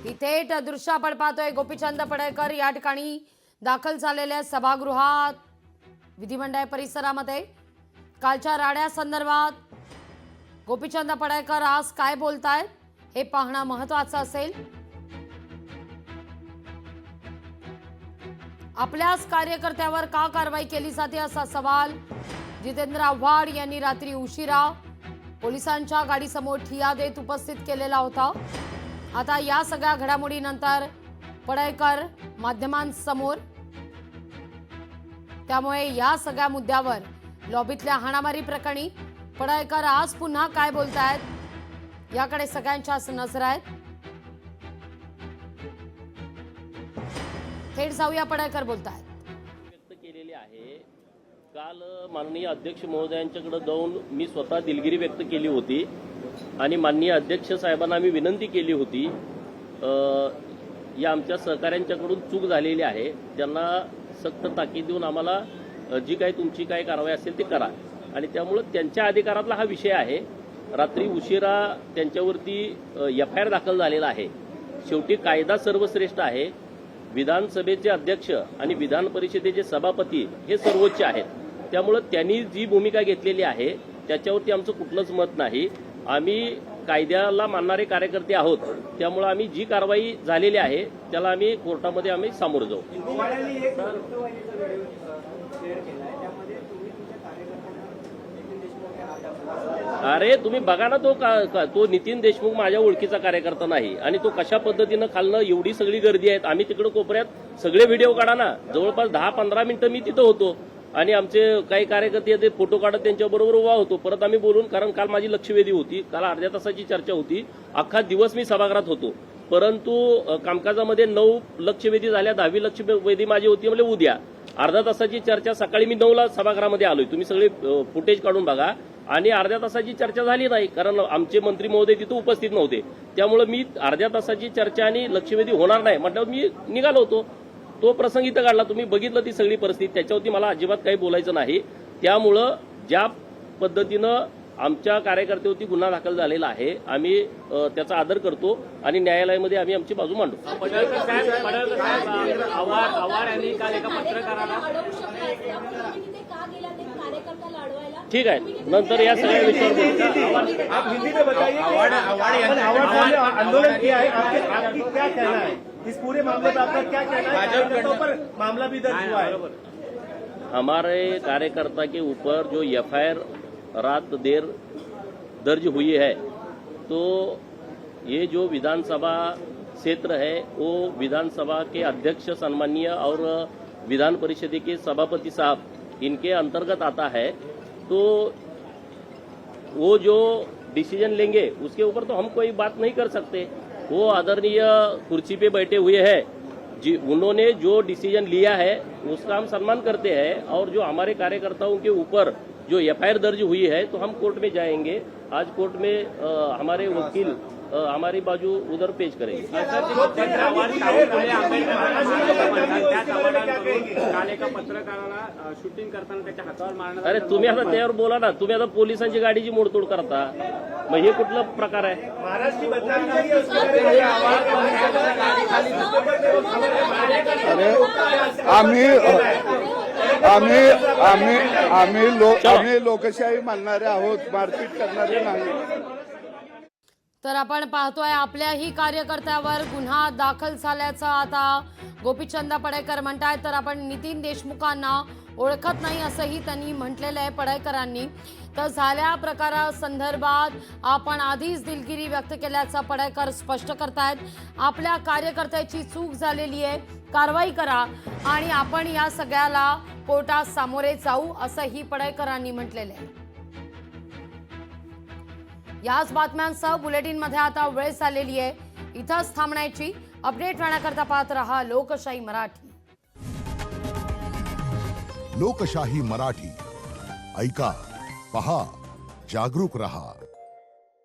ही थेट दृश्य आपण पाहतोय गोपीचंद पडळकर या ठिकाणी दाखल झालेल्या सभागृहात विधिमंडळ परिसरामध्ये कालच्या राड्या संदर्भात गोपीचंद पडळकर आज काय बोलतायत हे पाहणं महत्त्वाचं असेल। आपल्याच कार्यकर्त्यावर का कारवाई केली जाते असा सवाल जितेंद्र आव्हाड यांनी रात्री उशिरा पोलिसांच्या गाडीसमोर ठिय्या देत उपस्थित केलेला होता। आता या सगळ्या घडामोडीनंतर पडळकर माध्यमांसमोर, त्यामुळे या सगळ्या मुद्द्यावर लॉबीतल्या हाणामारी प्रकरणी पडळकर आज पुन्हा काय बोलतायत याकडे सगळ्यांच्याच नजर आहेत। थेट जाऊया पडळकर बोलतायत। व्यक्त केलेली आहे। काल माननीय अध्यक्ष महोदयांच्याकडे जाऊन मी स्वतः दिलगिरी व्यक्त केली होती आणि माननीय अध्यक्ष साहेबांना मी विनंती केली होती या आमच्या सहकाऱ्यांच्याकडून चूक झालेली आहे, त्यांना सक्त ताकीद देऊन आम्हाला जी काही तुमची काही कारवाई असेल ते करा आणि त्यामुळे त्यांच्या अधिकारातला हा विषय आहे। रात्री उशिरा त्यांच्यावरती एफआयआर दाखल झालेला आहे। शेवटी कायदा सर्वश्रेष्ठ आहे। विधानसभेचे अध्यक्ष आणि विधान परिषदेचे सभापती हे सर्वोच्च आहेत, त्यामुळे त्यांनी जी भूमिका घेतलेली आहे त्याच्यावरती आमचं कुठलंच मत नाही। आम्ही कायद्याला मानणारे कार्यकर्ते आहोत, त्यामुळे आम्ही जी कारवाई झालेली आहे त्याला आम्ही कोर्टामध्ये आम्ही सामोरं जाऊ। अरे तुम्ही बघा ना, तो नितीन देशमुख माझ्या ओळखीचा कार्यकर्ता नाही आणि तो कशा पद्धतीनं खालनं एवढी सगळी गर्दी आहेत, आम्ही तिकडे कोपऱ्यात सगळे व्हिडिओ काढा ना, जवळपास 10-15 मिनिटं मी तिथं होतो आणि आमचे काही कार्यकर्ते ते फोटो काढत त्यांच्याबरोबर उभा होतो। परत आम्ही बोलून, कारण काल माझी लक्षवेधी होती, काल अर्ध्या तासाची चर्चा होती, अख्खा दिवस मी सभागृहात होतो, परंतु कामकाजामध्ये 9 लक्षवेधी झाल्या, 10वी लक्षवेधी माझी होती, म्हणजे उद्या अर्ध्या तासाची चर्चा। सकाळी मी 9ला सभागृहामध्ये आलोय, तुम्ही सगळे फुटेज काढून बघा, आणि अर्ध्या तासाची चर्चा झाली नाही कारण आमचे मंत्री महोदय तिथे उपस्थित नव्हते, त्यामुळे मी अर्ध्या तासाची चर्चा आणि लक्षवेधी होणार नाही म्हटल्यावर मी निघालो होतो। तो प्रसंग इथं काढला, तुम्ही बघितलं ती सगळी परिस्थिती, त्याच्यावरती मला अजिबात काही बोलायचं नाही। त्यामुळं ज्या पद्धतीनं आमच्या कार्यकर्त्यावरती गुन्हा दाखल झालेला आहे, आम्ही त्याचा आदर करतो आणि न्यायालयामध्ये आम्ही आमची बाजू मांडू। ठीक आहे, नंतर या सगळ्या विषयावर आंदोलन किया है, आपके क्या कहना है इस पूरे मामले पर? आपका क्या कहना है? पर मामला भी दर्ज हुआ है। हमारे कार्यकर्ता के ऊपर जो एफआईआर रात देर दर्ज हुई है, तो ये जो विधानसभा क्षेत्र है वो विधानसभा के अध्यक्ष सम्मानीय और विधान परिषद के सभापति साहब इनके अंतर्गत आता है। तो वो जो डिसीजन लेंगे उसके ऊपर तो हम कोई बात नहीं कर सकते। वो आदरणीय कुर्सी पे बैठे हुए हैं, जी उन्होंने जो डिसीजन लिया है उसका हम सम्मान करते हैं, और जो हमारे कार्यकर्ताओं के ऊपर जो एफआईआर दर्ज हुई है तो हम कोर्ट में जाएंगे। आज कोर्ट में हमारे वकील हमारी बाजू उधर पेश करेंगे। शूटिंग करताना त्याच्या हातावर मारण्यात, अरे तुम्ही आता त्यावर बोला ना, तुम्ही आता पोलिसांची गाडीची मोडतोड करता, मग हे कुठला प्रकार आहे? आम्ही लोकशाही मानणारे आहोत, मारपीट करणारे नाही। तर आपण पाहतोय आपल्याही कार्यकर्त्यावर गुन्हा दाखल झाल्याचं आता गोपीचंद पडळकर म्हणतायत। तर आपण नितीन देशमुखांना ओळखत नाही असंही त्यांनी म्हटलेलं आहे पडळकरांनी। तर झाल्या प्रकारासंदर्भात आपण आधीच दिलगिरी व्यक्त केल्याचं पडळकर स्पष्ट करतायत। आपल्या कार्यकर्त्याची चूक झालेली आहे, कारवाई करा आणि आपण या सगळ्याला कोर्टात सामोरे जाऊ असंही पडळकरांनी म्हटलेलं आहे। याच बातम्यांसह बुलेटिनमध्ये आता वेळ झालेली आहे, इथंच थांबण्याची। अपडेट राहण्याकरता पाहत रहा लोकशाही मराठी। लोकशाही मराठी ऐका, पहा, जागरूक रहा।